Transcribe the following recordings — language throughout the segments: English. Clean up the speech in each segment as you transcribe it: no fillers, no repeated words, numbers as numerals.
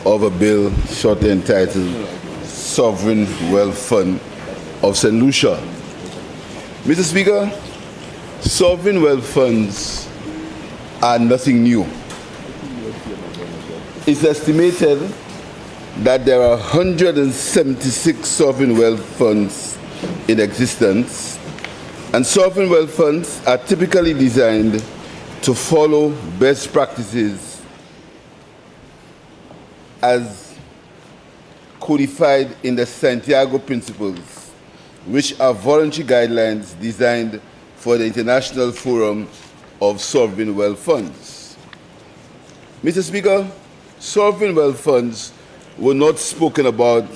of a bill shortly entitled Sovereign Wealth Fund of St. Lucia. Mr. Speaker, sovereign wealth funds are nothing new. It's estimated that there are 176 sovereign wealth funds in existence, and sovereign wealth funds are typically designed to follow best practices as codified in the Santiago Principles, which are voluntary guidelines designed for the International Forum of Sovereign Wealth Funds. Mr. Speaker, sovereign wealth funds were not spoken about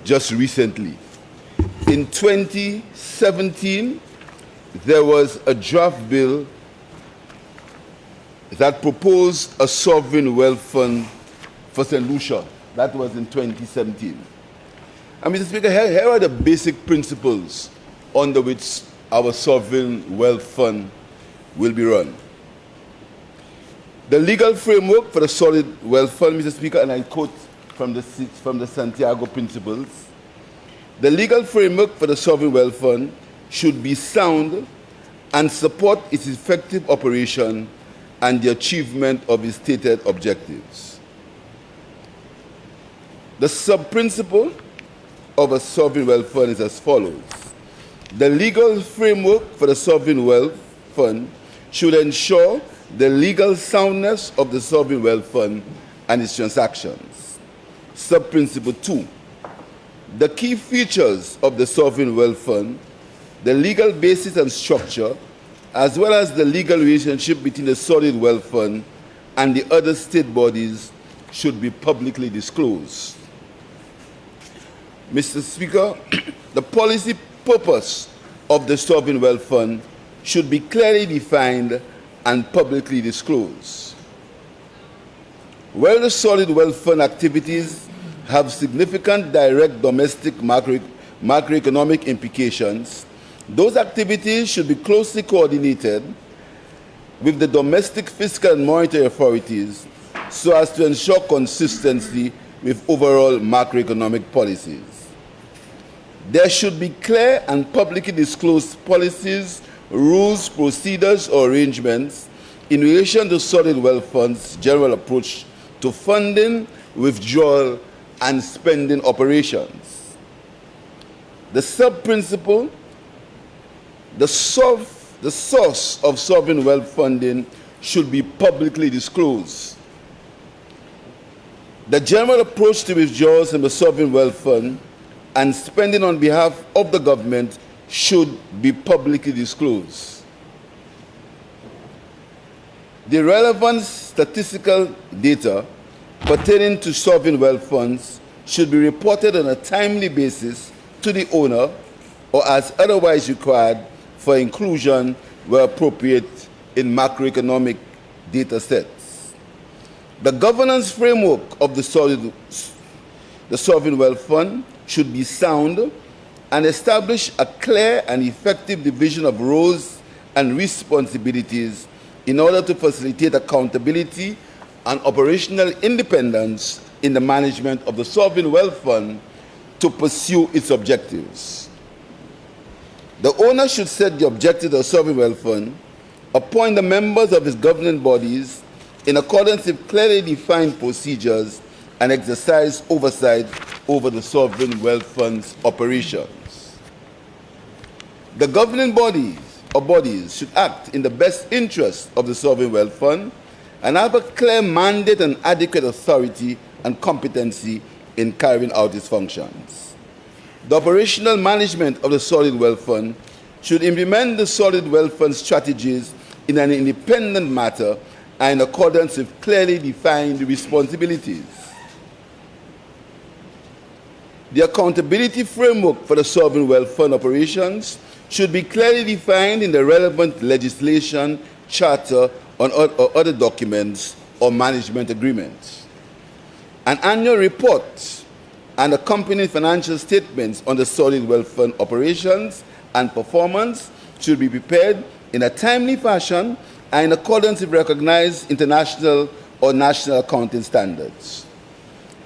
just recently. In 2017, there was a draft bill that proposed a sovereign wealth fund for St. Lucia. That was in 2017. And Mr. Speaker, here are the basic principles under which our sovereign wealth fund will be run. The legal framework for the solid wealth fund, Mr. Speaker, and I quote from the Santiago Principles, the legal framework for the sovereign wealth fund should be sound and support its effective operation and the achievement of its stated objectives. The sub-principle of a sovereign wealth fund is as follows. The legal framework for the sovereign wealth fund should ensure the legal soundness of the sovereign wealth fund and its transactions. Sub-principle 2. The key features of the sovereign wealth fund, the legal basis and structure, as well as the legal relationship between the solid wealth fund and the other state bodies should be publicly disclosed. Mr. Speaker, the policy purpose of the sovereign wealth fund should be clearly defined and publicly disclosed. Where the solid wealth fund activities have significant direct domestic macroeconomic implications, those activities should be closely coordinated with the domestic fiscal and monetary authorities so as to ensure consistency with overall macroeconomic policies. There should be clear and publicly disclosed policies, rules, procedures, or arrangements in relation to solid wealth funds' general approach to funding, withdrawal, and spending operations. The sub-principle, the source of sovereign wealth funding should be publicly disclosed. The general approach to withdrawals from the sovereign wealth fund and spending on behalf of the government should be publicly disclosed. The relevant statistical data pertaining to sovereign wealth funds should be reported on a timely basis to the owner or as otherwise required for inclusion where appropriate in macroeconomic data sets. The governance framework of the sovereign wealth fund should be sound and establish a clear and effective division of roles and responsibilities in order to facilitate accountability and operational independence in the management of the sovereign wealth fund to pursue its objectives. The owner should set the objectives of the sovereign wealth fund, appoint the members of its governing bodies in accordance with clearly defined procedures, and exercise oversight over the sovereign wealth fund's operations. The governing bodies or bodies should act in the best interest of the sovereign wealth fund and have a clear mandate and adequate authority and competency in carrying out its functions. The operational management of the solid wealth fund should implement the solid wealth fund strategies in an independent manner and in accordance with clearly defined responsibilities. The accountability framework for the sovereign wealth fund operations should be clearly defined in the relevant legislation, charter, or other documents or management agreements. An annual report and accompanying financial statements on the solid wealth fund operations and performance should be prepared in a timely fashion and in accordance with recognized international or national accounting standards.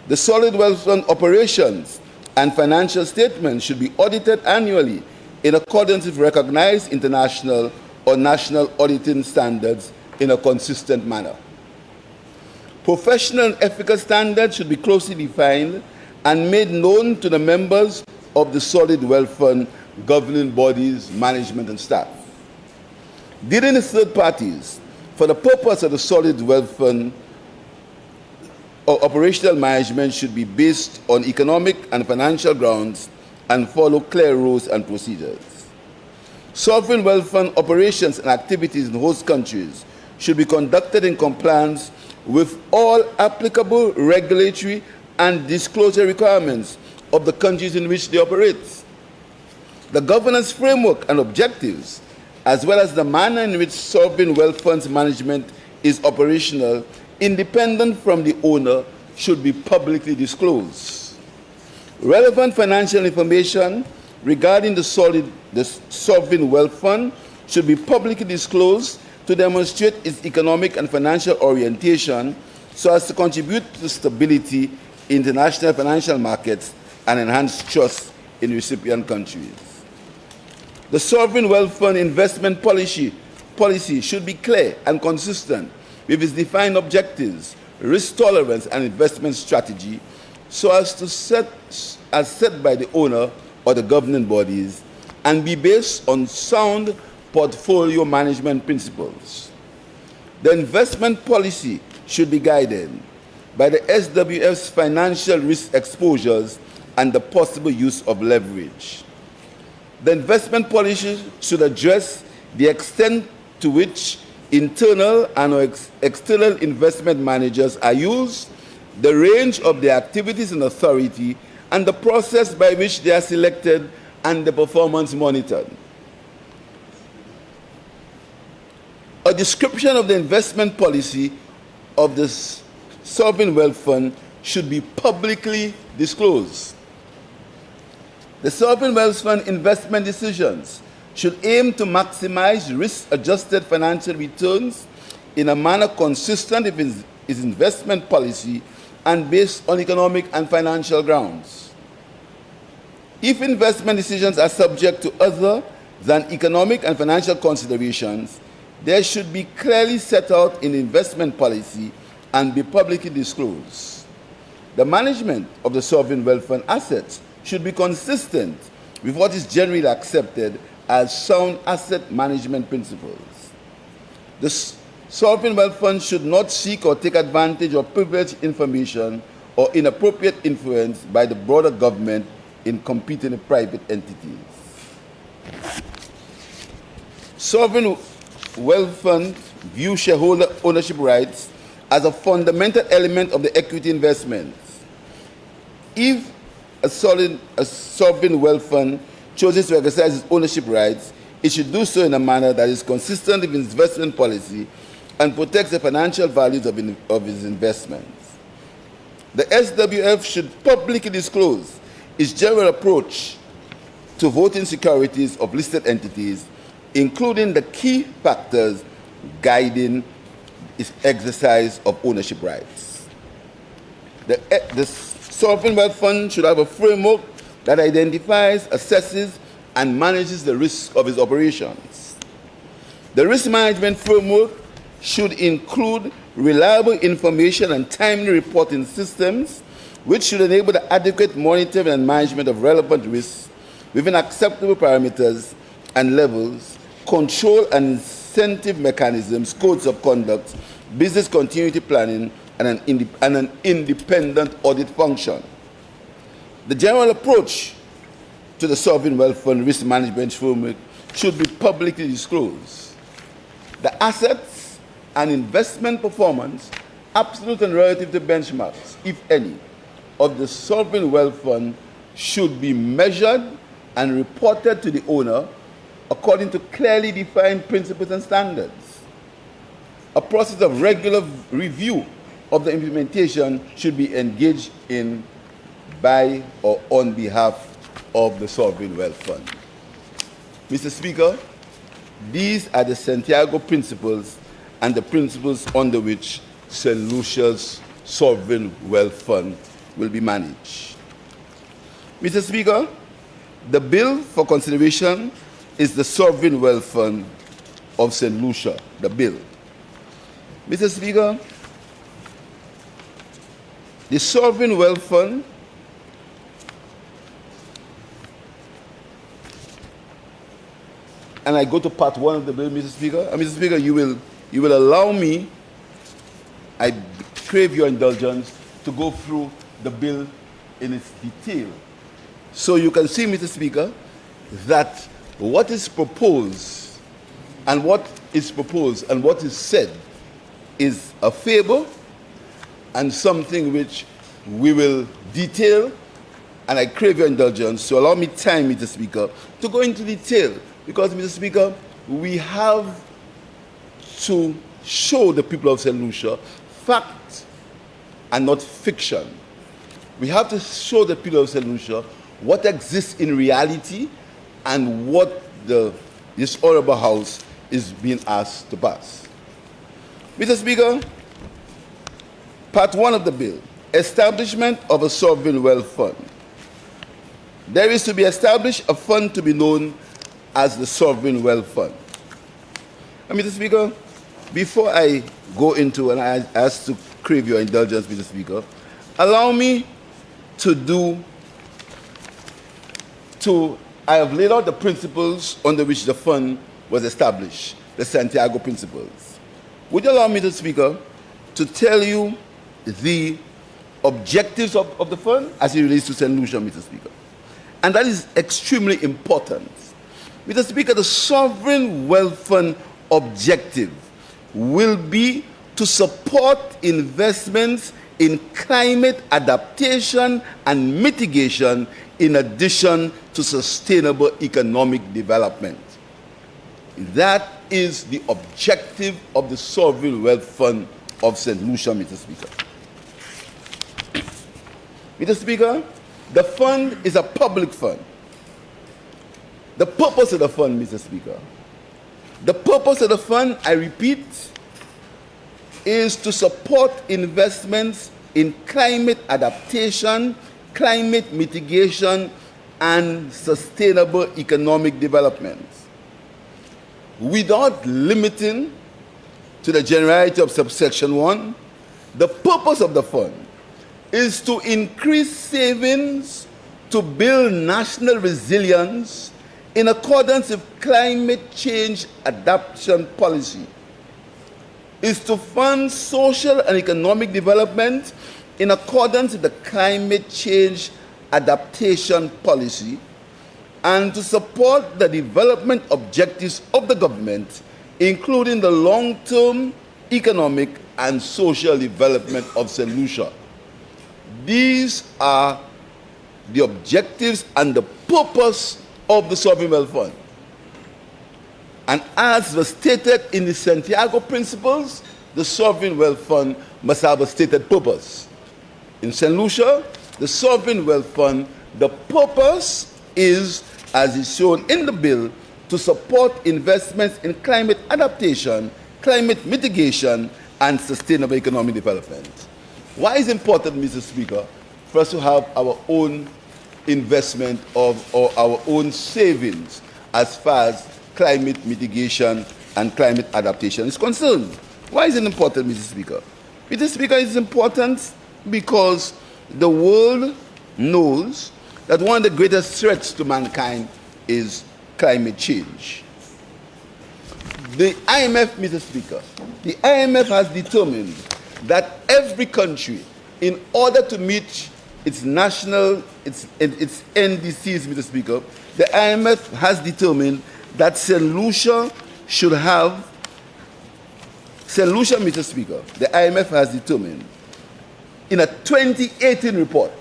The solid wealth fund operations and financial statements should be audited annually in accordance with recognized international or national auditing standards in a consistent manner. Professional and ethical standards should be closely defined and made known to the members of the solid wealth fund governing bodies, management, and staff. Dealing with third parties for the purpose of the solid wealth fund or operational management should be based on economic and financial grounds and follow clear rules and procedures. Sovereign wealth fund operations and activities in host countries should be conducted in compliance with all applicable regulatory and disclosure requirements of the countries in which they operate. The governance framework and objectives, as well as the manner in which sovereign wealth funds management is operational, independent from the owner, should be publicly disclosed. Relevant financial information regarding the sovereign wealth fund should be publicly disclosed to demonstrate its economic and financial orientation so as to contribute to stability in international financial markets and enhance trust in recipient countries. The sovereign wealth fund investment policy should be clear and consistent with its defined objectives, risk tolerance, and investment strategy so as to set by the owner or the governing bodies and be based on sound portfolio management principles. The investment policy should be guided by the SWF's financial risk exposures and the possible use of leverage. The investment policy should address the extent to which internal and external investment managers are used, the range of their activities and authority, and the process by which they are selected and the performance monitored. A description of the investment policy of the sovereign wealth fund should be publicly disclosed. The sovereign wealth fund investment decisions should aim to maximize risk-adjusted financial returns in a manner consistent with its investment policy and based on economic and financial grounds. If investment decisions are subject to other than economic and financial considerations, they should be clearly set out in investment policy and be publicly disclosed. The management of the sovereign wealth fund assets should be consistent with what is generally accepted as sound asset management principles. The sovereign wealth fund should not seek or take advantage of privileged information or inappropriate influence by the broader government in competing with private entities. Sovereign wealth funds view shareholder ownership rights as a fundamental element of the equity investments. If a sovereign wealth fund chooses to exercise its ownership rights, it should do so in a manner that is consistent with its investment policy and protects the financial values of its investments. The SWF should publicly disclose its general approach to voting securities of listed entities, including the key factors guiding its exercise of ownership rights. The sovereign wealth fund should have a framework that identifies, assesses, and manages the risk of its operations. The risk management framework should include reliable information and timely reporting systems, which should enable the adequate monitoring and management of relevant risks within acceptable parameters and levels, control and incentive mechanisms, codes of conduct, business continuity planning, and an independent audit function. The general approach to the sovereign wealth fund risk management framework should be publicly disclosed. The assets and investment performance, absolute and relative to benchmarks, if any, of the sovereign wealth fund should be measured and reported to the owner according to clearly defined principles and standards. A process of regular review of the implementation should be engaged in by or on behalf of the sovereign wealth fund. Mr. Speaker, these are the Santiago principles and the principles under which St. Lucia's sovereign wealth fund will be managed. Mr. Speaker, the bill for consideration is the Sovereign Wealth Fund of St. Lucia, the bill. Mr. Speaker, the Sovereign Wealth Fund and I go to part one of the bill, Mr. Speaker. And Mr. Speaker, you will allow me, I crave your indulgence, to go through the bill in its detail. So you can see, Mr. Speaker, that what is proposed and what is said is a fable and something which we will detail, and I crave your indulgence. So allow me time, Mr. Speaker, to go into detail. Because, Mr. Speaker, we have to show the people of St. Lucia fact and not fiction. We have to show the people of St. Lucia what exists in reality and what this honorable House is being asked to pass. Mr. Speaker, part one of the bill, establishment of a sovereign wealth fund. There is to be established a fund to be known as the Sovereign Wealth Fund. And Mr. Speaker, before I go into, and I ask to crave your indulgence, Mr. Speaker, allow me I have laid out the principles under which the fund was established, the Santiago Principles. Would you allow me, Mr. Speaker, to tell you the objectives of the fund as it relates to St. Lucia, Mr. Speaker? And that is extremely important. Mr. Speaker, the Sovereign Wealth Fund objective will be to support investments in climate adaptation and mitigation in addition to sustainable economic development. That is the objective of the Sovereign Wealth Fund of St. Lucia, Mr. Speaker. Mr. Speaker, the fund is a public fund. The purpose of the fund, Mr. Speaker, the purpose of the fund, I repeat, is to support investments in climate adaptation, climate mitigation, and sustainable economic development. Without limiting to the generality of subsection 1, the purpose of the fund is to increase savings to build national resilience in accordance with climate change adaptation policy, is to fund social and economic development in accordance with the climate change adaptation policy, and to support the development objectives of the government, including the long-term economic and social development of St. Lucia. These are the objectives and the purpose of the Sovereign Wealth Fund. And as was stated in the Santiago Principles, the Sovereign Wealth Fund must have a stated purpose. In St. Lucia, the Sovereign Wealth Fund, the purpose is, as is shown in the bill, to support investments in climate adaptation, climate mitigation, and sustainable economic development. Why is it important, Mr. Speaker, for us to have our own investment or our own savings as far as climate mitigation and climate adaptation is concerned? Why is it important, Mr. Speaker? Mr. Speaker, it is important because the world knows that one of the greatest threats to mankind is climate change. The IMF, Mr. Speaker, the IMF has determined that every country, in order to meet its national, its NDCs, Mr. Speaker, the IMF has determined that St. Lucia should have, St. Lucia, Mr. Speaker, the IMF has determined in a 2018 report,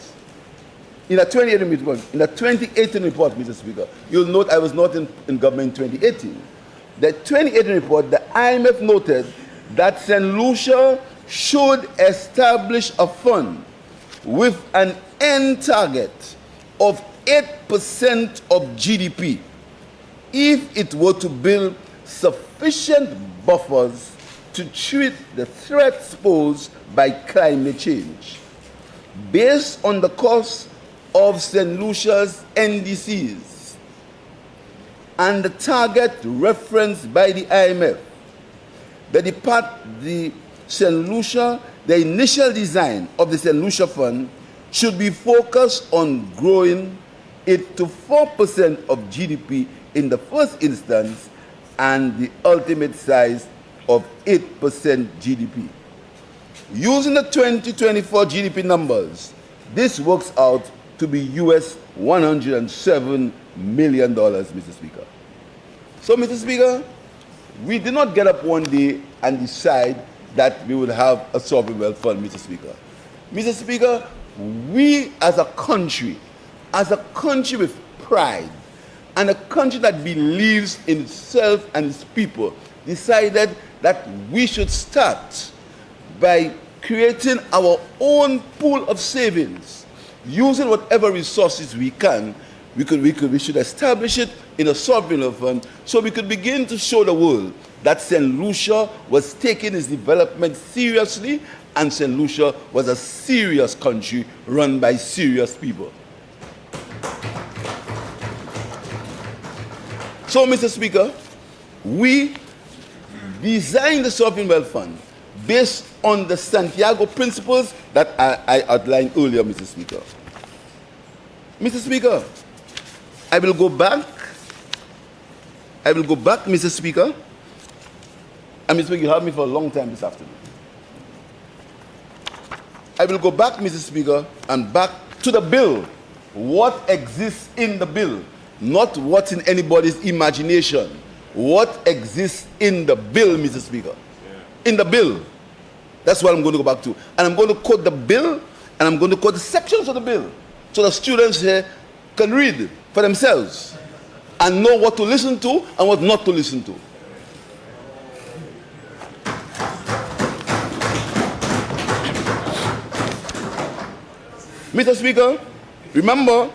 Mr. Speaker, you'll note I was not in government in 2018. The 2018 report, the IMF noted that St. Lucia should establish a fund with an end target of 8% of GDP if it were to build sufficient buffers to treat the threats posed by climate change. based on the cost of St. Lucia's NDCs and the target referenced by the IMF, the initial design of the St. Lucia Fund should be focused on growing it to 4% of GDP in the first instance and the ultimate size of 8% GDP. Using the 2024 GDP numbers, this works out to be US $107 million, Mr. Speaker. So, Mr. Speaker, we did not get up one day and decide that we would have a sovereign wealth fund, Mr. Speaker. Mr. Speaker, we as a country with pride, and a country that believes in itself and its people, decided that we should start by creating our own pool of savings, using whatever resources we can. We should establish it in a sovereign wealth fund so we could begin to show the world that St. Lucia was taking its development seriously, and St. Lucia was a serious country run by serious people. So, Mr. Speaker, we designed the sovereign wealth fund based on the Santiago principles that I outlined earlier, Mr. Speaker. Mr. Speaker, I will go back, Mr. Speaker. And Mr. Speaker, you have me for a long time this afternoon. I will go back, Mr. Speaker, and back to the bill. What exists in the bill, not what's in anybody's imagination. What exists in the bill, Mr. Speaker? In the bill. That's what I'm going to go back to. And I'm going to quote the bill, and I'm going to quote the sections of the bill, so the students here can read for themselves and know what to listen to and what not to listen to. Mr. Speaker, remember,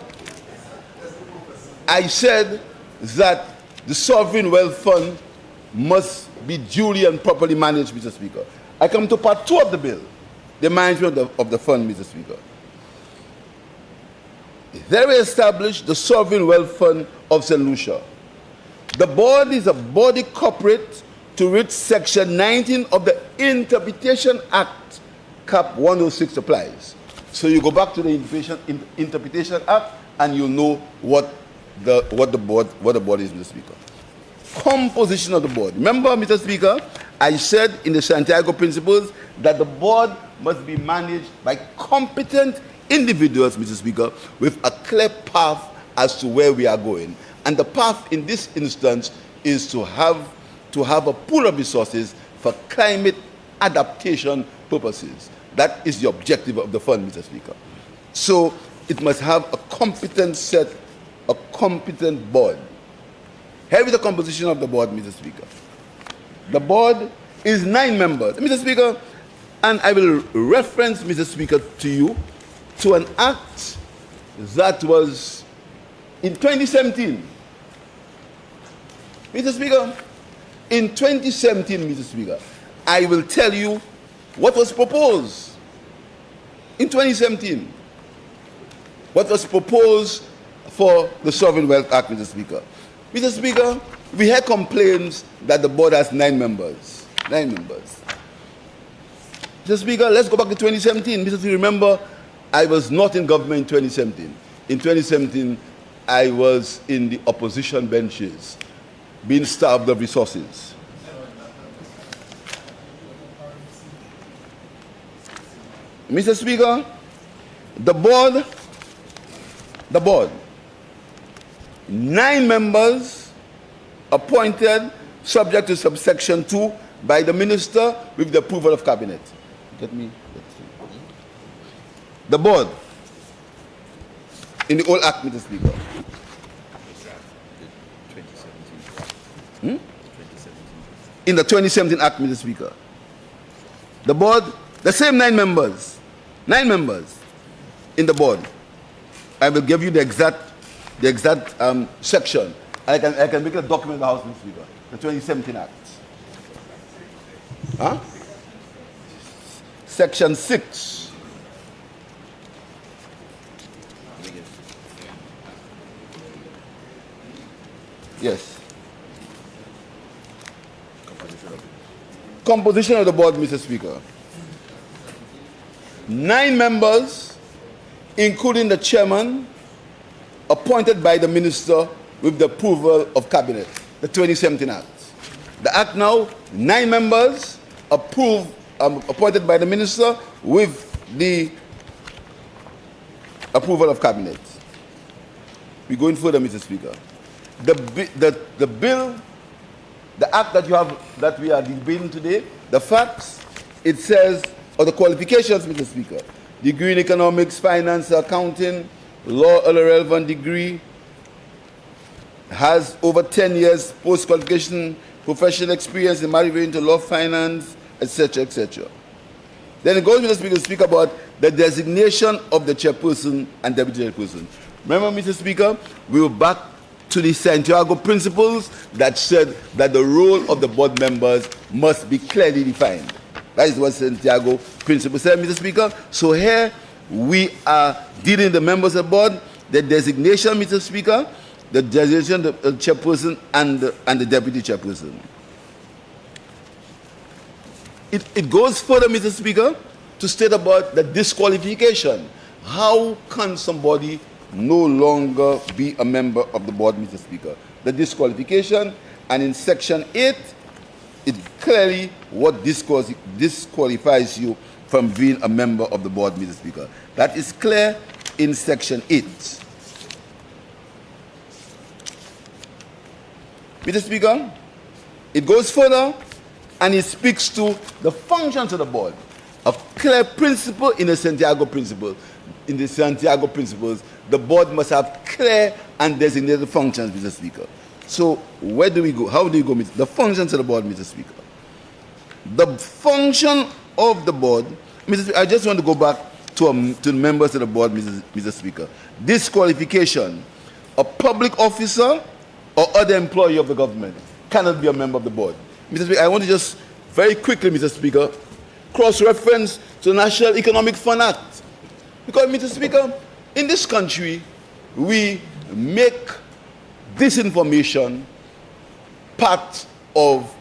I said that the sovereign wealth fund must be duly and properly managed, Mr. Speaker. I come to part 2 of the bill, the management of the fund, Mr. Speaker. There we established the sovereign wealth fund of St. Lucia. The board is a body corporate to which Section 19 of the Interpretation Act, Cap 106, applies. So you go back to the Interpretation Act and you'll know what the board is, Mr. Speaker. Composition of the board. Remember, Mr. Speaker, I said in the Santiago Principles that the board must be managed by competent individuals, Mr. Speaker, with a clear path as to where we are going. And the path in this instance is to have a pool of resources for climate adaptation purposes. That is the objective of the fund, Mr. Speaker. So it must have a competent set, a competent board. Here is the composition of the board, Mr. Speaker. The board is 9 members, Mr. Speaker, and I will reference, Mr. Speaker, to you to an act that was in 2017. Mr. Speaker, in 2017, Mr. Speaker, I will tell you what was proposed in 2017. What was proposed for the Sovereign Wealth Act, Mr. Speaker. Mr. Speaker, we had complaints that the board has 9 members. 9 members. Mr. Speaker, let's go back to 2017. Mr. Speaker, remember, I was not in government in 2017. In 2017, I was in the opposition benches, being starved of resources. Mr. Speaker, the board, 9 members appointed subject to subsection 2 by the minister with the approval of cabinet. Get me? The board, in the old act, Mr. Speaker. In the 2017 act, Mr. Speaker. The board, the same 9 members in the board. I will give you the exact section. I can make a document in the House, Mr. Speaker. The 2017 Act. Huh? Section 6. Yes. Composition of the board, Mr. Speaker. 9 members, including the chairman, appointed by the minister with the approval of cabinet, the 2017 Act. The Act now, 9 members appointed by the minister with the approval of cabinet. We're going further, Mr. Speaker. The bill, the act that we are debating today, the facts, it says, or the qualifications, Mr. Speaker, degree in economics, finance, accounting, law or a relevant degree, has over 10 years post-qualification professional experience in matters relating to law, finance, etc., etc. Then it goes, Mr. Speaker, to speak about the designation of the chairperson and deputy chairperson. Remember, Mr. Speaker, we were back to the Santiago principles that said that the role of the board members must be clearly defined. That is what Santiago principle said, Mr. Speaker. So here we are dealing with the members of the board, the designation, Mr. Speaker, the designation of the chairperson and the deputy chairperson. It goes further, Mr. Speaker, to state about the disqualification. How can somebody no longer be a member of the board, Mr. Speaker? The disqualification, and in section 8, it clearly what disqualifies you from being a member of the board, Mr. Speaker. That is clear in section 8. Mr. Speaker, it goes further and it speaks to the functions of the board. A clear principle in the Santiago principle. In the Santiago principles, the board must have clear and designated functions, Mr. Speaker. So where do we go? How do we go, Mr. The functions of the board, Mr. Speaker. The function of the board, Mr. Speaker, I just want to go back to the members of the board, Mr. Speaker. Disqualification. A public officer or other employee of the government cannot be a member of the board. Mr. Speaker, I want to just very quickly, Mr. Speaker, cross-reference to the National Economic Fund Act. Because, Mr. Speaker, in this country, we make disinformation part of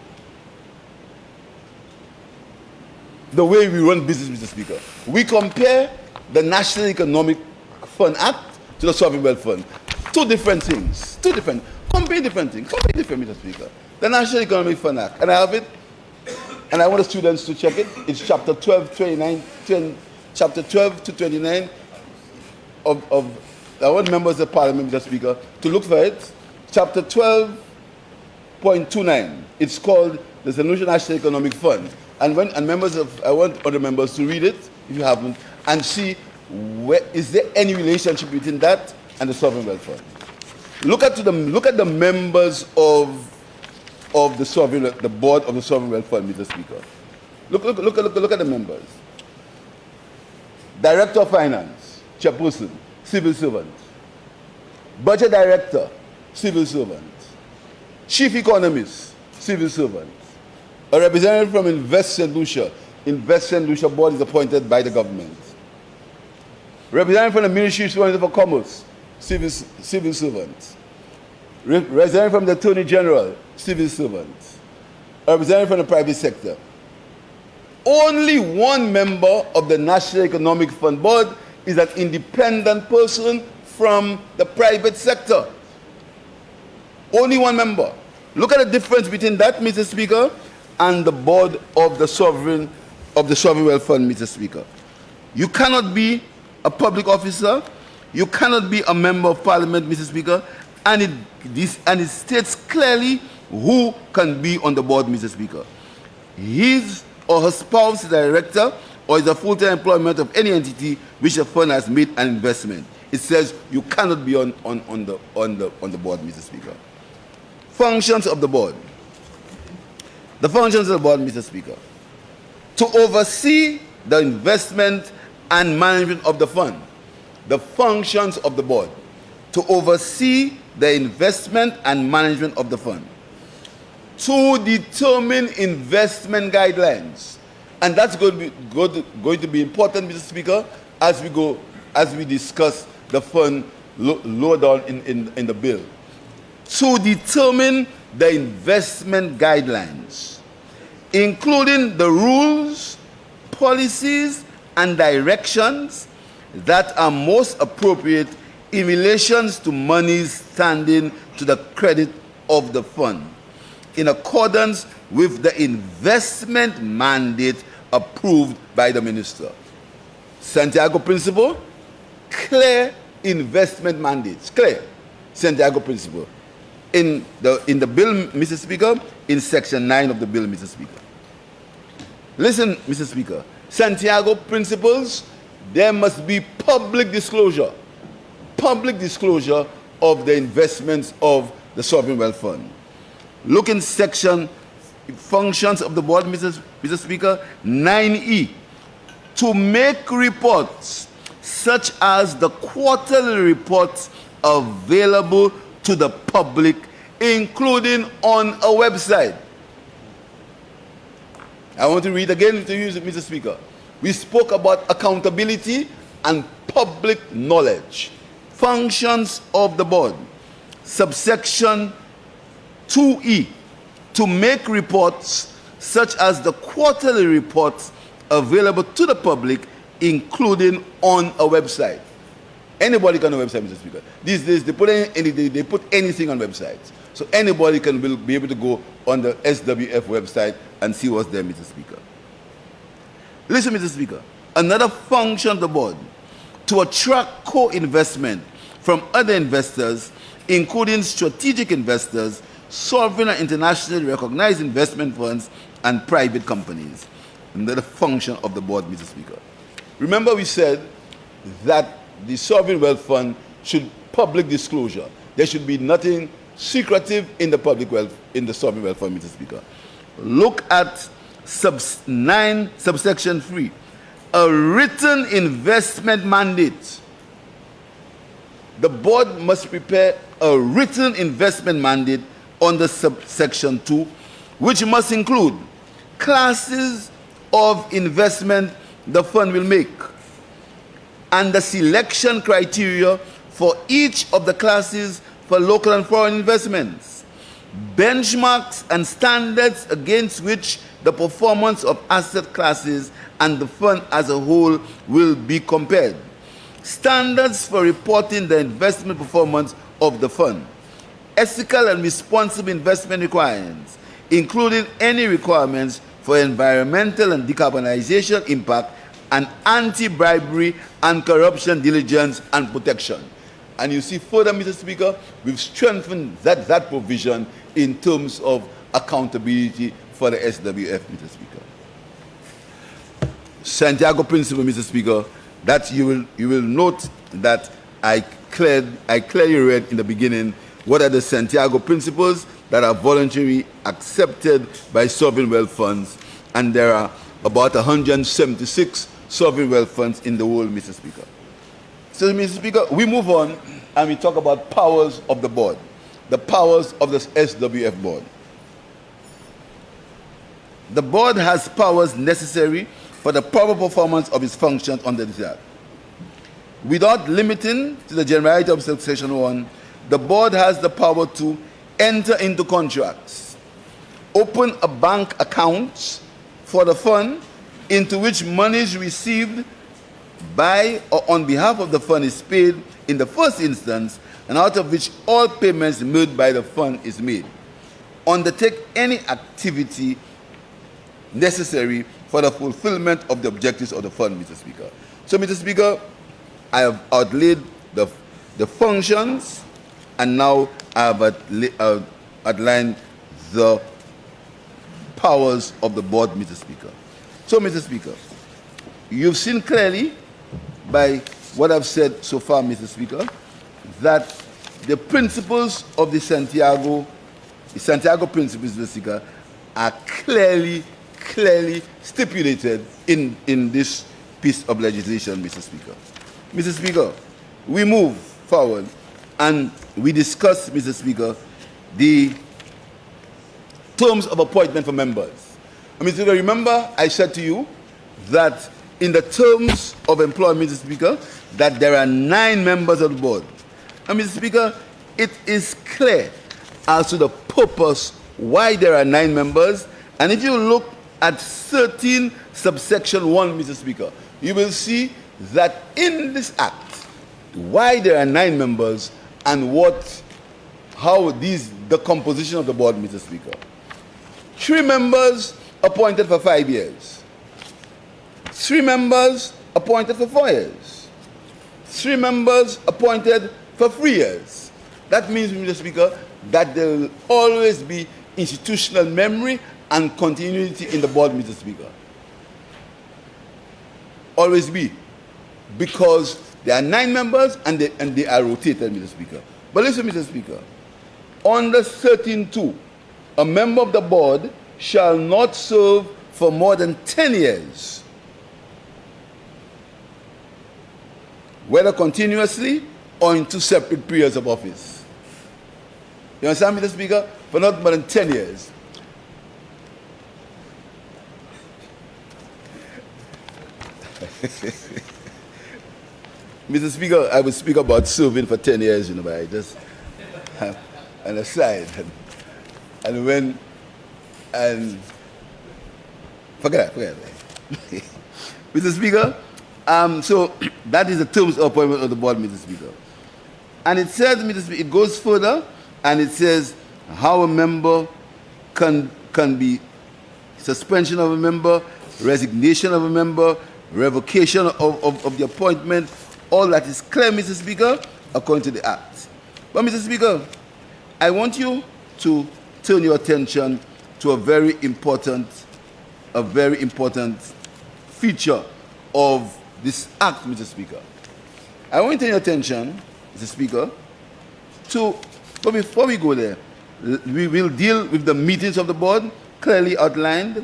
the way we run business, Mr. Speaker. We compare the National Economic Fund Act to the Sovereign Wealth Fund. Two different things. Compare different things. Compare different, Mr. Speaker. The National Economic Fund Act, and I have it, and I want the students to check it. It's chapter 12, 29, chapter 12 to 29 of I want members of Parliament, Mr. Speaker, to look for it. Chapter 12.29. It's called the National Economic Fund. And I want other members to read it, if you haven't, and see is there any relationship between that and the Sovereign Wealth Fund. Look at the members of the board of the Sovereign Wealth Fund, Mr. Speaker. Look at the members. Director of Finance, chairperson, civil servant. Budget director, civil servant. Chief economist, civil servant. A representative from Invest St. Lucia. Invest St. Lucia board is appointed by the government. Representative from the Ministry for Commerce, civil servant. Representative from the Attorney General, civil servant. A representative from the private sector. Only one member of the National Economic Fund Board is an independent person from the private sector. Only one member. Look at the difference between that, Mr. Speaker, and the board of the Sovereign Wealth Fund, Mr. Speaker. You cannot be a public officer, you cannot be a member of Parliament, Mr. Speaker, and it states clearly who can be on the board, Mr. Speaker. His or her spouse is a director or is a full-time employment of any entity which the fund has made an investment. It says you cannot be on the board, Mr. Speaker. Functions of the board. The functions of the board, Mr. Speaker. To oversee the investment and management of the fund. The functions of the board. To oversee the investment and management of the fund. To determine investment guidelines. And that's going to be important, Mr. Speaker, as we discuss the fund lower down in the bill. to determine the investment guidelines, including the rules, policies, and directions that are most appropriate in relation to monies standing to the credit of the fund, in accordance with the investment mandate approved by the minister. Santiago Principle, clear investment mandates, clear Santiago Principle. In the bill, Mr. Speaker, in section 9 of the bill, Mr. Speaker. Listen, Mr. Speaker, Santiago Principles, there must be public disclosure of the investments of the Sovereign Wealth Fund. Look in section functions of the board, Mr. Speaker, 9E, to make reports such as the quarterly reports available to the public, including on a website. I want to read again to you, Mr. Speaker. We spoke about accountability and public knowledge. Functions of the board. Subsection 2E, to make reports such as the quarterly reports available to the public, including on a website. Anybody can on a website, Mr. Speaker. These days, they put anything on websites. So anybody can be able to go on the SWF website and see what's there, Mr. Speaker. Listen, Mr. Speaker. Another function of the board, to attract co-investment from other investors, including strategic investors, sovereign and internationally recognized investment funds, and private companies. Another function of the board, Mr. Speaker. Remember, we said that the Sovereign Wealth Fund should public disclosure. There should be nothing secretive in the public wealth, in the Sovereign Wealth Fund, Mr. Speaker. Look at subsection 3. A written investment mandate. The board must prepare a written investment mandate under subsection 2, which must include classes of investment the fund will make, and the selection criteria for each of the classes for local and foreign investments, benchmarks and standards against which the performance of asset classes and the fund as a whole will be compared, standards for reporting the investment performance of the fund, ethical and responsible investment requirements, including any requirements for environmental and decarbonization impact, and anti-bribery and corruption diligence and protection. And you see further, Mr. Speaker, we've strengthened that provision in terms of accountability for the SWF, Mr. Speaker. Santiago Principle, Mr. Speaker, that you will note that I clearly read in the beginning what are the Santiago Principles that are voluntarily accepted by sovereign wealth funds, and there are about 176 sovereign wealth funds in the world, Mr. Speaker. So, Mr. Speaker, we move on and we talk about powers of the board, the powers of the SWF board. The board has powers necessary for the proper performance of its functions under this Act. Without limiting to the generality of Section 1, the board has the power to enter into contracts, open a bank account for the fund into which monies received by or on behalf of the fund is paid in the first instance, and out of which all payments made by the fund is made. Undertake any activity necessary for the fulfillment of the objectives of the fund, Mr. Speaker. So, Mr. Speaker, I have outlaid the functions, and now I have outlined the powers of the board, Mr. Speaker. So, Mr. Speaker, you've seen clearly by what I've said so far, Mr. Speaker, that the principles of the Santiago Principles, Mr. Speaker, are clearly stipulated in this piece of legislation, Mr. Speaker. Mr. Speaker, we move forward and we discuss, Mr. Speaker, the terms of appointment for members. Mr. Speaker, remember I said to you that in the terms of employment, Mr. Speaker, that there are 9 members of the board. And Mr. Speaker, it is clear as to the purpose why there are 9 members. And if you look at 13 subsection 1, Mr. Speaker, you will see that in this act, why there are 9 members and how the composition of the board, Mr. Speaker. 3 members appointed for 5 years. 3 members appointed for 4 years. 3 members appointed for 3 years. That means, Mr. Speaker, that there will always be institutional memory and continuity in the board, Mr. Speaker. Always be. Because there are 9 members and they are rotated, Mr. Speaker. But listen, Mr. Speaker, under 13.2, a member of the board shall not serve for more than 10 years, whether continuously or in 2 separate periods of office. You understand, Mr. Speaker? For not more than 10 years. Mr. Speaker, I would speak about serving for 10 years, but I just have an aside. And forget it. Mr. Speaker, so that is the terms of appointment of the board, Mr. Speaker. And it says, Mr. Speaker, it goes further, and it says how a member can be suspension of a member, resignation of a member, revocation of the appointment. All that is clear, Mr. Speaker, according to the Act. But, Mr. Speaker, I want you to turn your attention to a very important feature of this Act, Mr. Speaker. I want to turn your attention, Mr. Speaker, but before we go there, we will deal with the meetings of the board, clearly outlined.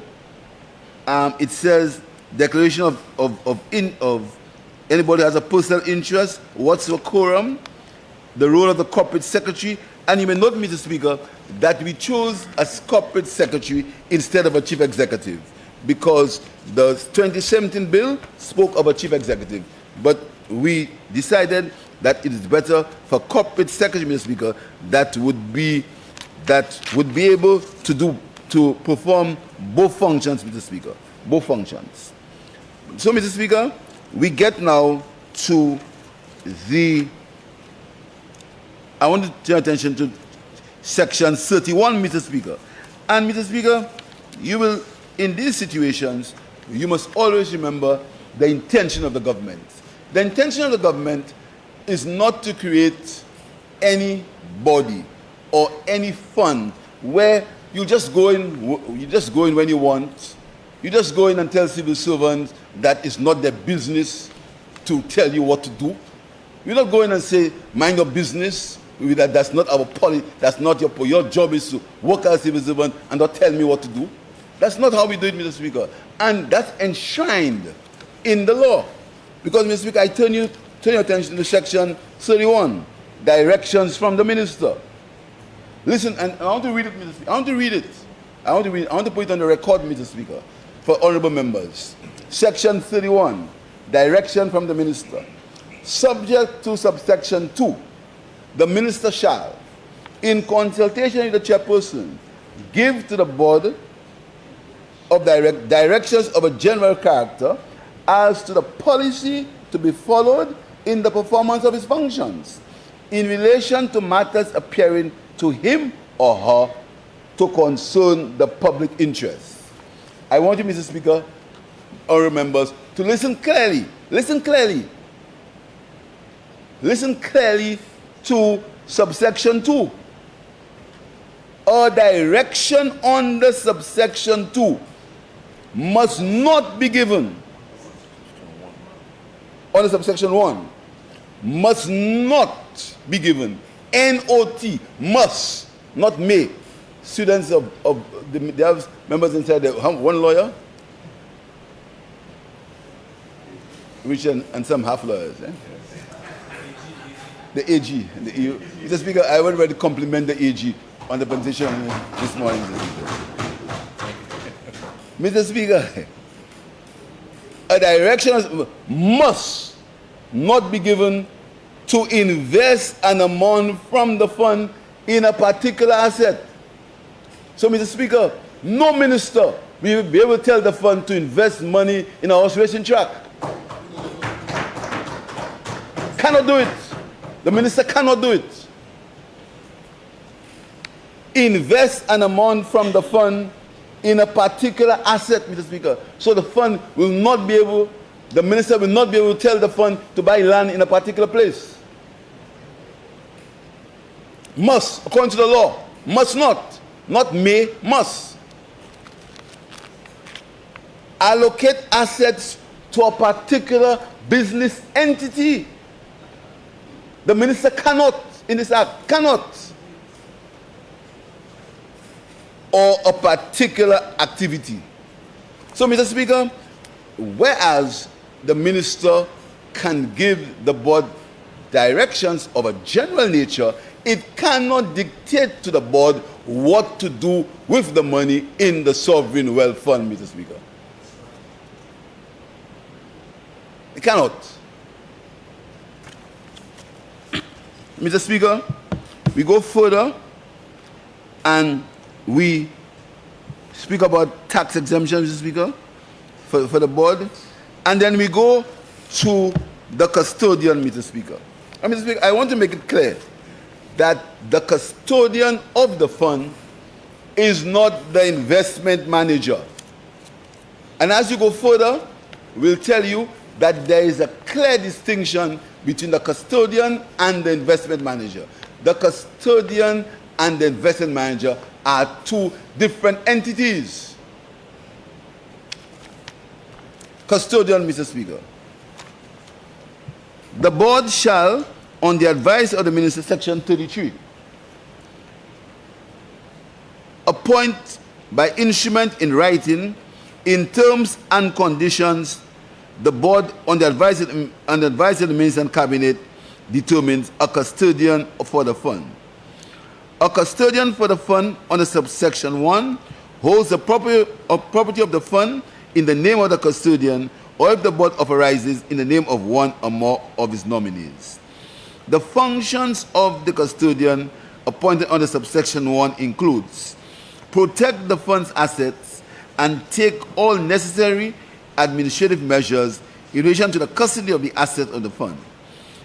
It says declaration of anybody who has a personal interest, what's the quorum, the role of the corporate secretary, and you may note, Mr. Speaker, that we chose a corporate secretary instead of a chief executive, because the 2017 bill spoke of a chief executive, but we decided that it is better for corporate secretary, Mr. Speaker, that would be able to perform both functions, Mr. Speaker, both functions. So, Mr. Speaker, we get now to I want to turn attention to section 31, Mr. Speaker. And, Mr. Speaker, you will, in these situations, you must always remember the intention of the government. The intention of the government is not to create any body or any fund where you just go in when you want. You just go in and tell civil servants that it's not their business to tell you what to do. You not go in and say, mind your business. That's not our policy. That's not your job is to work as a civil servant and not tell me what to do. That's not how we do it, Mr. Speaker. And that's enshrined in the law. Because, Mr. Speaker, I turn your attention to section 31, directions from the minister. Listen, and I want to read it, Mr. Speaker. I want to put it on the record, Mr. Speaker, for honorable members. Section 31, direction from the minister. Subject to subsection 2, the minister shall, in consultation with the chairperson, give to the board of directions of a general character as to the policy to be followed in the performance of his functions in relation to matters appearing to him or her to concern the public interest. I want you, Mr. Speaker, honorable members, to listen clearly. Listen clearly. Listen clearly to subsection 2. A direction under subsection 2 must not be given. Under subsection 1, must not be given. N-O-T, must, not may. Students they have members inside there. One lawyer, which and some half lawyers. The AG. Mr. Speaker, I would really compliment the AG on the presentation this morning, Mr. Speaker. A direction must not be given to invest an amount from the fund in a particular asset. So, Mr. Speaker, no minister will be able to tell the fund to invest money in a horse racing track. Cannot do it. The minister cannot do it. Invest an amount from the fund in a particular asset, Mr. Speaker. So the fund will not be able, the minister will not be able to tell the fund to buy land in a particular place. Must, according to the law. Must not. Not may, must. Allocate assets to a particular business entity. The minister cannot, in this act, cannot. Or a particular activity. So, Mr. Speaker, whereas the minister can give the board directions of a general nature, it cannot dictate to the board what to do with the money in the sovereign wealth fund, Mr. Speaker. It cannot. Mr. Speaker, we go further and we speak about tax exemption, Mr. Speaker, for the board. And then we go to the custodian, Mr. Speaker. And Mr. Speaker, I want to make it clear that the custodian of the fund is not the investment manager. And as you go further, we'll tell you that there is a clear distinction between the custodian and the investment manager. The custodian and the investment manager are two different entities. Custodian, Mr. Speaker. The board shall, on the advice of the minister, section 33, appoint by instrument in writing, in terms and conditions, the board, on the advice of the minister and cabinet, determines a custodian for the fund. A custodian for the fund under subsection 1 holds the property of the fund in the name of the custodian, or if the board authorizes, in the name of one or more of his nominees. The functions of the custodian appointed under subsection 1 includes protect the fund's assets and take all necessary administrative measures in relation to the custody of the assets of the fund,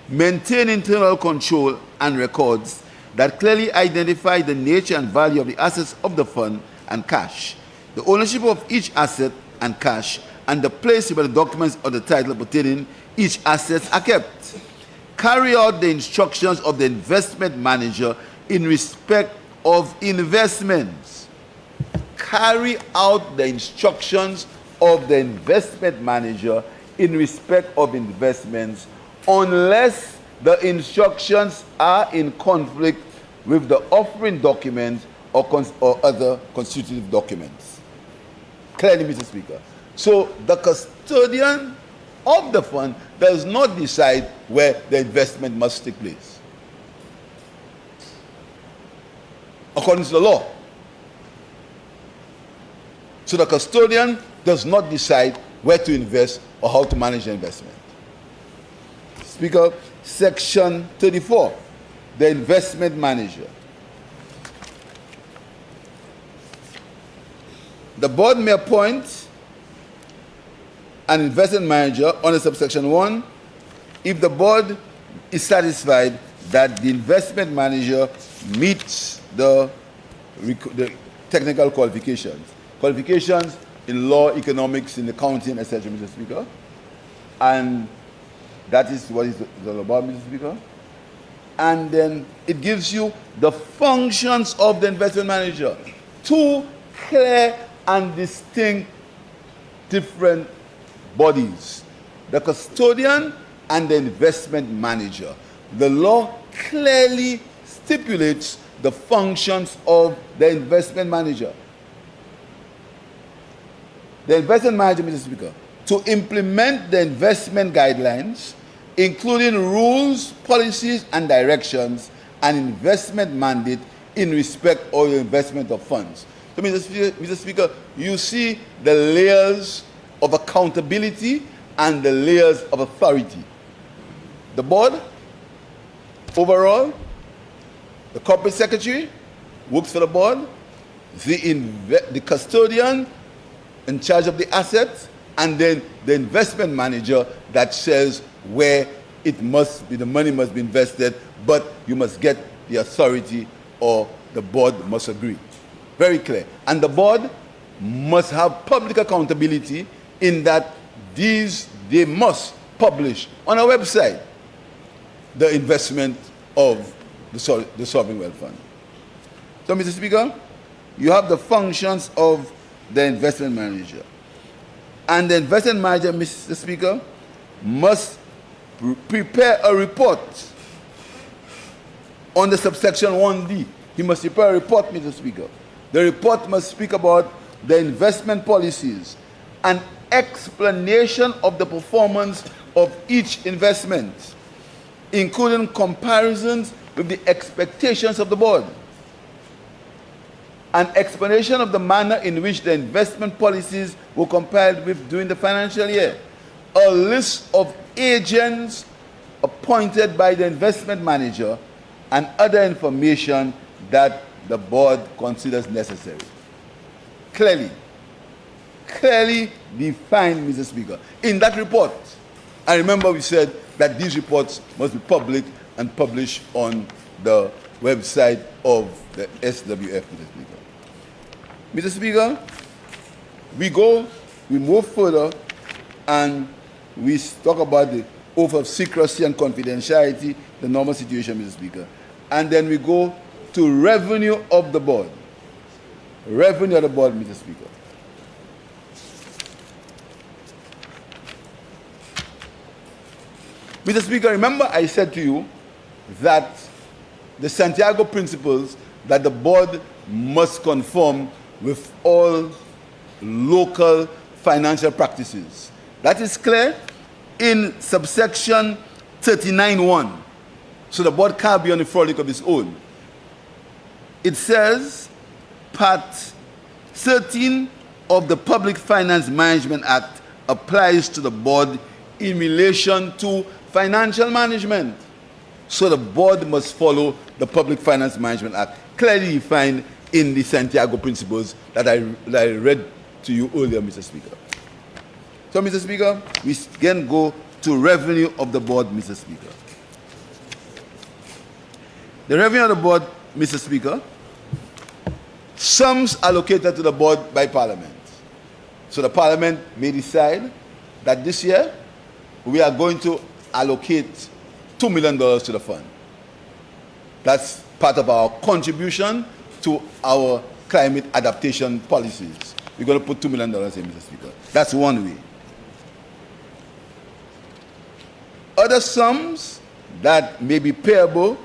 maintain internal control and records that clearly identify the nature and value of the assets of the fund and cash, the ownership of each asset and cash, and the place where the documents of the title pertaining each asset are kept. Carry out the instructions of the investment manager in respect of investments. Carry out the instructions of the investment manager in respect of investments unless the instructions are in conflict with the offering document or other constitutive documents. Clearly, Mr. Speaker. So the custodian of the fund does not decide where the investment must take place, according to the law. So the custodian does not decide where to invest or how to manage the investment. Speaker, section 34, the investment manager. The board may appoint an investment manager under subsection 1 if the board is satisfied that the investment manager meets the technical qualifications. Qualifications in law, economics, in accounting, etc., Mr. Speaker. And that is what it's all about, Mr. Speaker. And then it gives you the functions of the investment manager. Two clear and distinct different bodies. The custodian and the investment manager. The law clearly stipulates the functions of the investment manager. The investment manager, Mr. Speaker, to implement the investment guidelines, including rules, policies, and directions, and investment mandate in respect of the investment of funds. So, Mr. Speaker, you see the layers of accountability and the layers of authority. The board, overall, The corporate secretary works for the board, the custodian in charge of the assets, and then the investment manager that says where it must be, the money must be invested, but you must get the authority or the board must agree. Very clear. And the board must have public accountability in that they must publish on a website the investment of the sovereign wealth fund. So, Mr. Speaker, you have the functions of the investment manager. And the investment manager, Mr. Speaker, must prepare a report on the subsection 1D. He must prepare a report, Mr. Speaker. The report must speak about the investment policies, an explanation of the performance of each investment, including comparisons with the expectations of the board, an explanation of the manner in which the investment policies were complied with during the financial year, a list of agents appointed by the investment manager, and other information that the board considers necessary. Clearly defined, Mr. Speaker. In that report, I remember we said that these reports must be public and published on the website of the SWF, Mr. Speaker. Mr. Speaker, we move further and we talk about the oath of secrecy and confidentiality, the normal situation, Mr. Speaker. And then we go to revenue of the board. Revenue of the board, Mr. Speaker. Mr. Speaker, remember I said to you that the Santiago principles that the board must conform with all local financial practices. That is clear in subsection 39.1. So the board can't be on the frolic of its own. It says, Part 13 of the Public Finance Management Act applies to the board in relation to financial management. So the board must follow the Public Finance Management Act, clearly defined in the Santiago principles that I read to you earlier, Mr. Speaker. So, Mr. Speaker, we again go to revenue of the board, Mr. Speaker. The revenue of the board, Mr. Speaker, sums allocated to the board by Parliament. So the Parliament may decide that this year we are going to allocate $2 million to the fund. That's part of our contribution to our climate adaptation policies. We're going to put $2 million in, Mr. Speaker. That's one way. Other sums that may be payable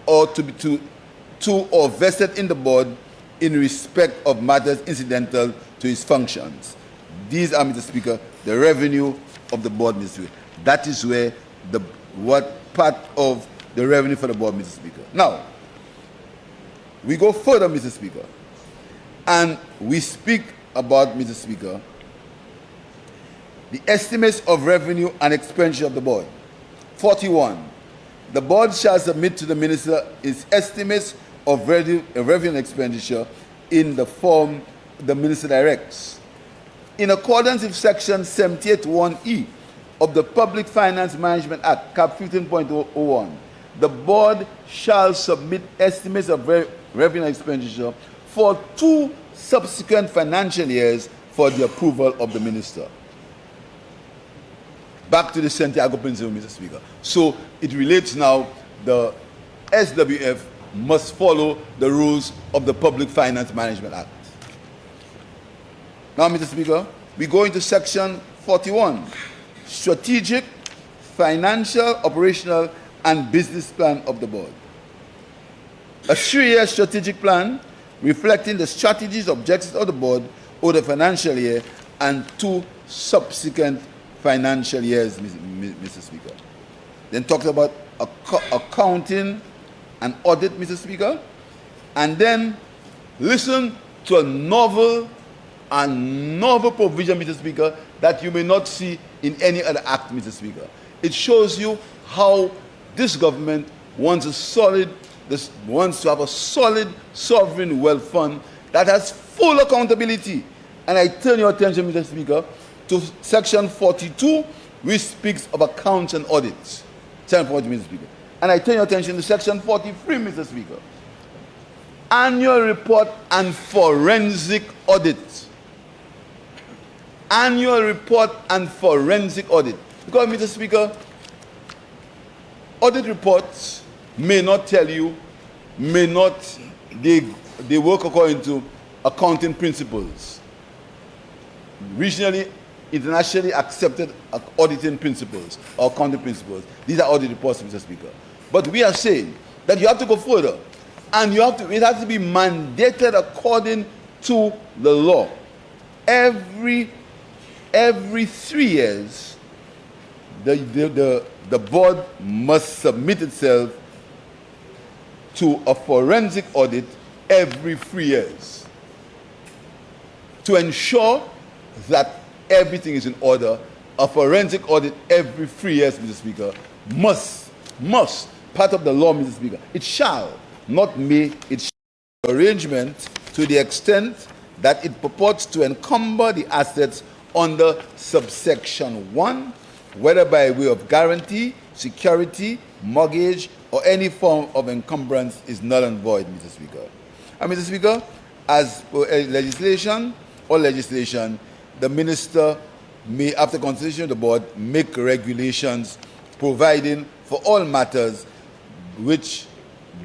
or to or vested in the board in respect of matters incidental to its functions. These are, Mr. Speaker, the revenue of the board, Mr. Speaker. That is where what part of the revenue for the board, Mr. Speaker. Now, we go further, Mr. Speaker, and we speak about, Mr. Speaker, the estimates of revenue and expenditure of the board. 41. The board shall submit to the minister its estimates of revenue and expenditure in the form the minister directs. In accordance with section 78(1)(e) of the Public Finance Management Act, Cap 15.01, the board shall submit estimates of revenue and expenditure for 2 subsequent financial years for the approval of the minister. Back to the Santiago principle, Mr. Speaker. So it relates now, the SWF must follow the rules of the Public Finance Management Act. Now, Mr. Speaker, we go into section 41, strategic, financial, operational, and business plan of the board. A 3-year strategic plan reflecting the strategies, objectives of the board over the financial year and 2 subsequent financial years, Mr. Speaker. Then talks about accounting and audit, Mr. Speaker. And then listen to a novel provision, Mr. Speaker, that you may not see in any other act, Mr. Speaker. It shows you how this government wants a solid this wants to have a solid sovereign wealth fund that has full accountability. And I turn your attention, Mr. Speaker, to Section 42, which speaks of accounts and audits. Section 40, Mr. Speaker. And I turn your attention to Section 43, Mr. Speaker. Annual report and forensic audit. Annual report and forensic audit. Because, Mr. Speaker, audit reports may not tell you, they work according to accounting principles. Regionally, internationally accepted auditing principles or accounting principles. These are audit reports, Mr. Speaker. But we are saying that you have to go further, and it has to be mandated according to the law. Every 3 years, the board must submit itself to a forensic audit every 3 years to ensure that everything is in order. A forensic audit every 3 years, Mr. Speaker, must, part of the law, Mr. Speaker. It shall, not may, it shall arrangement to the extent that it purports to encumber the assets under subsection 1, whether by way of guarantee, security, mortgage, or any form of encumbrance is null and void, Mr. Speaker. And Mr. Speaker, as per legislation, the minister may, after consultation of the board, make regulations providing for all matters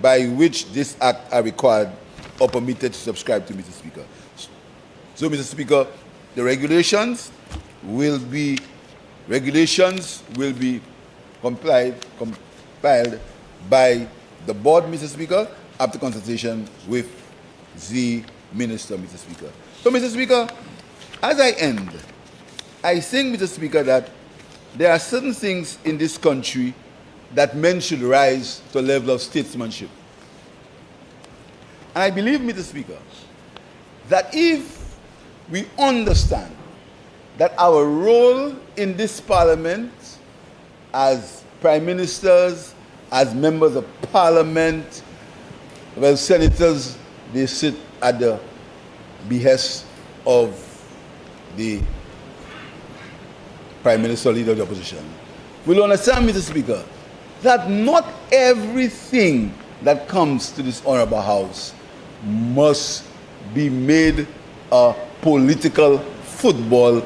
by which this act are required or permitted to subscribe to, Mr. Speaker. So, Mr. Speaker, the regulations will be compiled by the board, Mr. Speaker, after consultation with the minister, Mr. Speaker. So, Mr. Speaker, as I end, I think, Mr. Speaker, that there are certain things in this country that men should rise to a level of statesmanship. And I believe, Mr. Speaker, that if we understand that our role in this parliament as prime ministers, as members of parliament, well, senators, they sit at the behest of the prime minister, leader of the opposition. We'll understand, Mr. Speaker, that not everything that comes to this honorable house must be made a political football.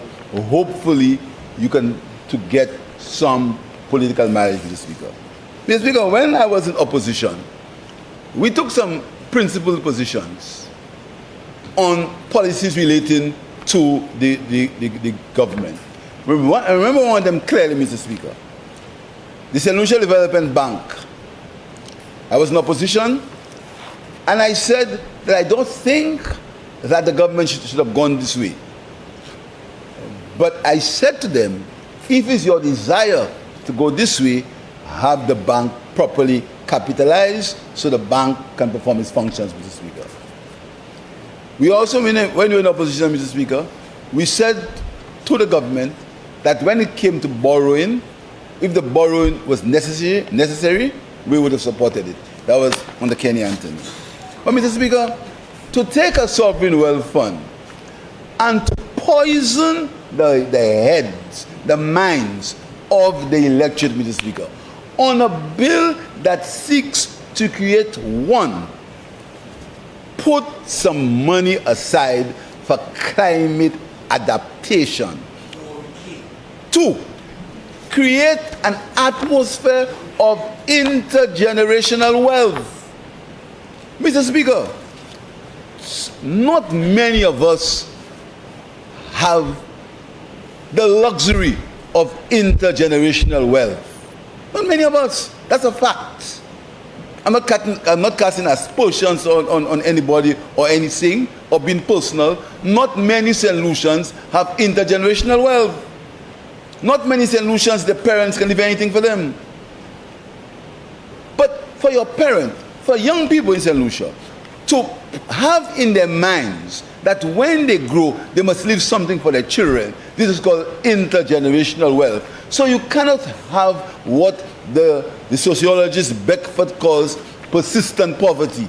Hopefully, you can to get some political mileage, Mr. Speaker. Mr. Speaker, when I was in opposition, we took some principled positions on policies relating to the government. I remember one of them clearly, Mr. Speaker. The St. Lucia Development Bank. I was in opposition, and I said that I don't think that the government should have gone this way. But I said to them, if it's your desire to go this way, have the bank properly capitalized so the bank can perform its functions, Mr. Speaker. We also, when we were in opposition, Mr. Speaker, we said to the government that when it came to borrowing, if the borrowing was necessary, we would have supported it. That was under Kenny Anthony. But, Mr. Speaker, to take a sovereign wealth fund and to poison the heads, the minds of the electorate, Mr. Speaker, on a bill that seeks to create one, put some money aside for climate adaptation. 2, create an atmosphere of intergenerational wealth. Mr. Speaker, not many of us have the luxury of intergenerational wealth. Not many of us. That's a fact. I'm not casting aspersions on anybody or anything or being personal. Not many St. Lucians have intergenerational wealth. Not many St. Lucians, their parents can leave anything for them. But for your parent, for young people in St. Lucia, to have in their minds that when they grow, they must leave something for their children. This is called intergenerational wealth. So you cannot have what the sociologist Beckford calls persistent poverty.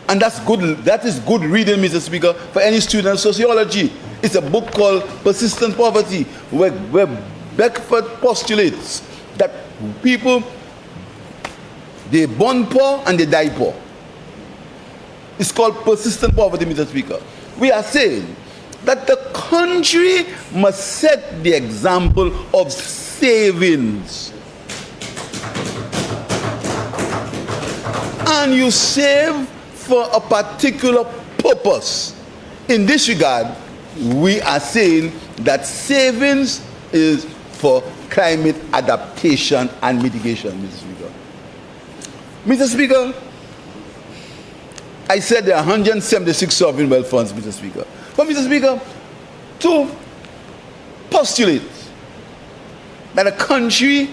And that's good. That is good reading, Mr. Speaker, for any student of sociology. It's a book called Persistent Poverty, where Beckford postulates that people, they born poor and they die poor. It's called persistent poverty, Mr. Speaker. We are saying that the country must set the example of savings. And you save for a particular purpose. In this regard, we are saying that savings is for climate adaptation and mitigation, Mr. Speaker. Mr. Speaker, I said there are 176 sovereign wealth funds, Mr. Speaker. But, Mr. Speaker, to postulate that a country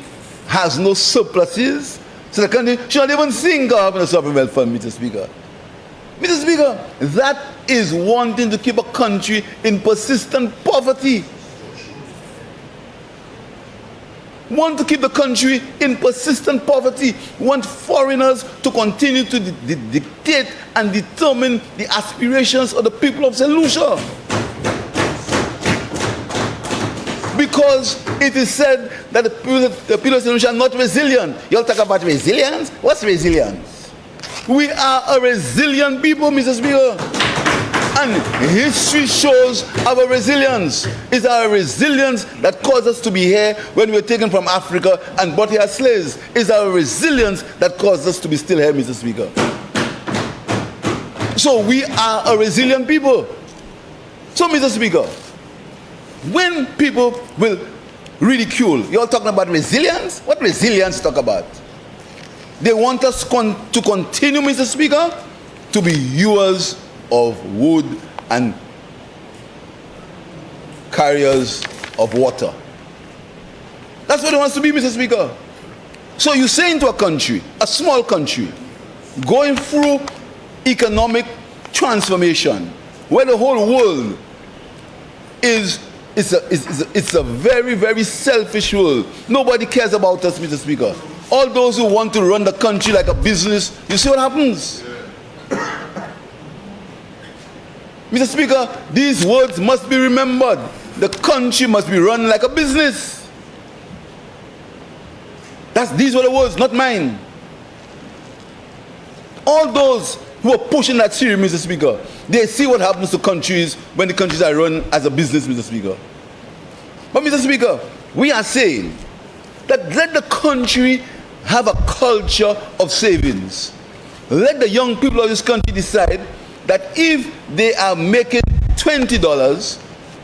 has no surpluses, so the country should not even think of having a sovereign wealth fund, Mr. Speaker. Mr. Speaker, that is wanting to keep a country in persistent poverty. Want to keep the country in persistent poverty. Want foreigners to continue to dictate and determine the aspirations of the people of St. Lucia. Because it is said that the people of St. Lucia are not resilient. You all talk about resilience? What's resilience? We are a resilient people, Mr. Speaker. And history shows our resilience. It's our resilience that caused us to be here when we were taken from Africa and brought here as slaves. It's our resilience that caused us to be still here, Mr. Speaker. So we are a resilient people. So, Mr. Speaker, when people will ridicule, you're talking about resilience? What resilience talk about? They want us to continue, Mr. Speaker, to be hewers of wood and carriers of water. That's what it wants to be, Mr. Speaker. So you say into a country, a small country, going through economic transformation, where the whole world it's a very, very selfish world. Nobody cares about us, Mr. Speaker. All those who want to run the country like a business, you see what happens? Mr. Speaker, these words must be remembered. The country must be run like a business. These were the words, not mine. All those who are pushing that theory, Mr. Speaker, they see what happens to countries when the countries are run as a business, Mr. Speaker. But, Mr. Speaker, we are saying that let the country have a culture of savings. Let the young people of this country decide that if they are making $20,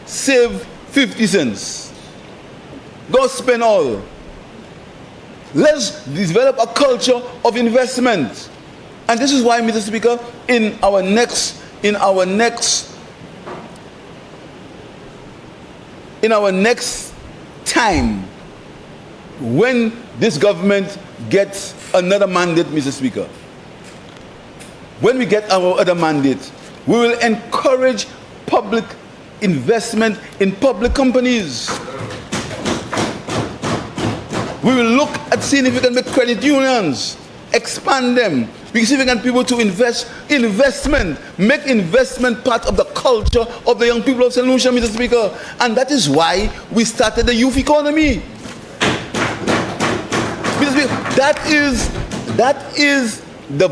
save 50 cents. Don't spend all. Let's develop a culture of investment. And this is why, Mr. Speaker, in our next time, when this government gets another mandate, Mr. Speaker, when we get our other mandate, we will encourage public investment in public companies. We will look at seeing if we can make credit unions, expand them, because if we can people to investment, make investment part of the culture of the young people of St. Lucia, Mr. Speaker. And that is why we started the youth economy. Mr. Speaker, that is the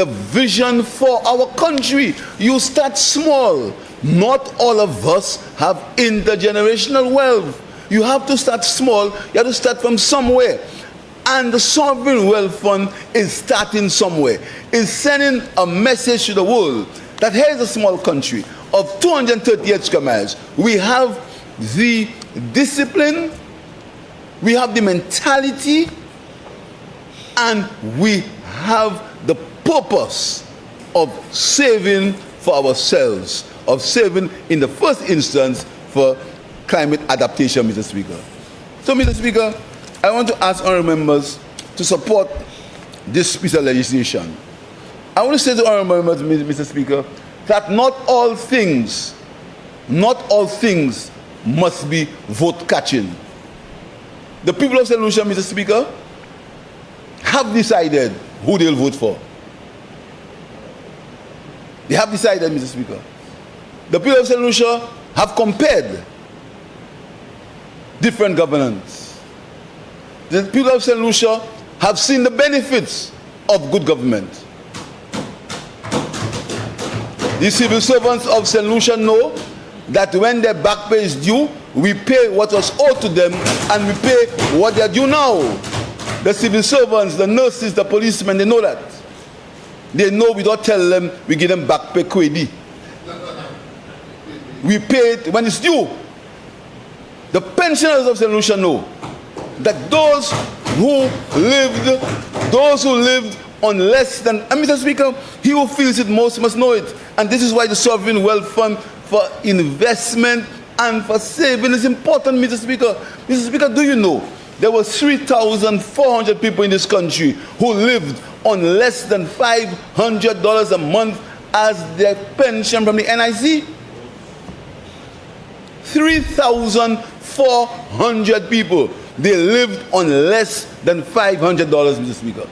vision for our country. You start small. Not all of us have intergenerational wealth. You have to start small. You have to start from somewhere. And the Sovereign Wealth Fund is starting somewhere. It's sending a message to the world that here's a small country of 238 square miles. We have the discipline, we have the mentality, and we have the purpose of saving for ourselves, of saving in the first instance for climate adaptation, Mr. Speaker. So, Mr. Speaker, I want to ask honourable members to support this piece of legislation. I want to say to honourable members, Mr. Speaker, that not all things must be vote catching. The people of St. Lucia, Mr. Speaker, have decided who they'll vote for. They have decided, Mr. Speaker. The people of St. Lucia have compared different governance. The people of St. Lucia have seen the benefits of good government. The civil servants of St. Lucia know that when their back pay is due, we pay what was owed to them and we pay what they are due now. The civil servants, the nurses, the policemen, they know that. They know we don't tell them we give them back pay kwedi. We pay it when it's due. The pensioners of St. Lucia know that those who lived on less than, and Mr. Speaker, he who feels it most must know it. And this is why the Sovereign Wealth Fund for investment and for saving is important, Mr. Speaker. Mr. Speaker, do you know there were 3,400 people in this country who lived on less than $500 a month as their pension from the NIC? 3,400 people, they lived on less than $500, Mr. Speaker.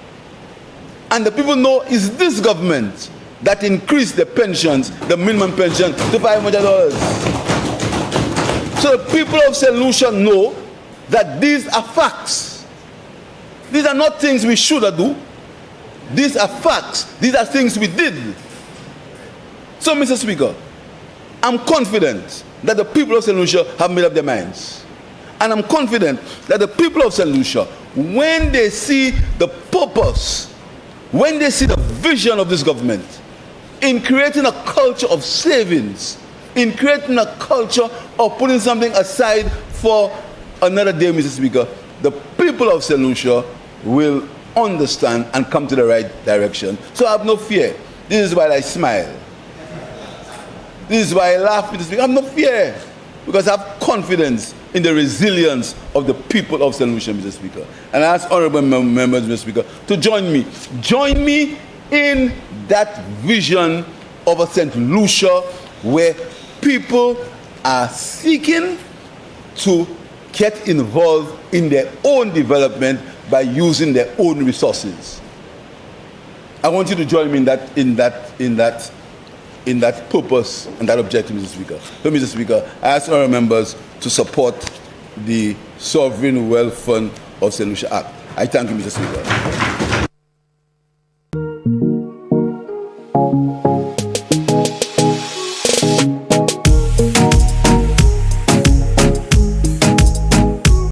And the people know it's this government that increased the pensions, the minimum pension, to $500. So the people of St. Lucia know that these are facts. These are not things we should do. These are facts. These are things we did. So, Mr. Speaker, I'm confident that the people of St. Lucia have made up their minds. And I'm confident that the people of St. Lucia, when they see the purpose, when they see the vision of this government, in creating a culture of savings, in creating a culture of putting something aside for another day, Mr. Speaker, the people of St. Lucia will understand and come to the right direction. So I have no fear. This is why I smile. This is why I laugh, Mr. Speaker. I have no fear, because I have confidence in the resilience of the people of St. Lucia, Mr. Speaker. And I ask honorable members, Mr. Speaker, to join me. Join me in that vision of a St. Lucia where people are seeking to get involved in their own development by using their own resources. I want you to join me in that purpose and that objective, Mr. Speaker. So, Mr. Speaker, I ask our members to support the Sovereign Wealth Fund of St. Lucia Act. I thank you, Mr. Speaker.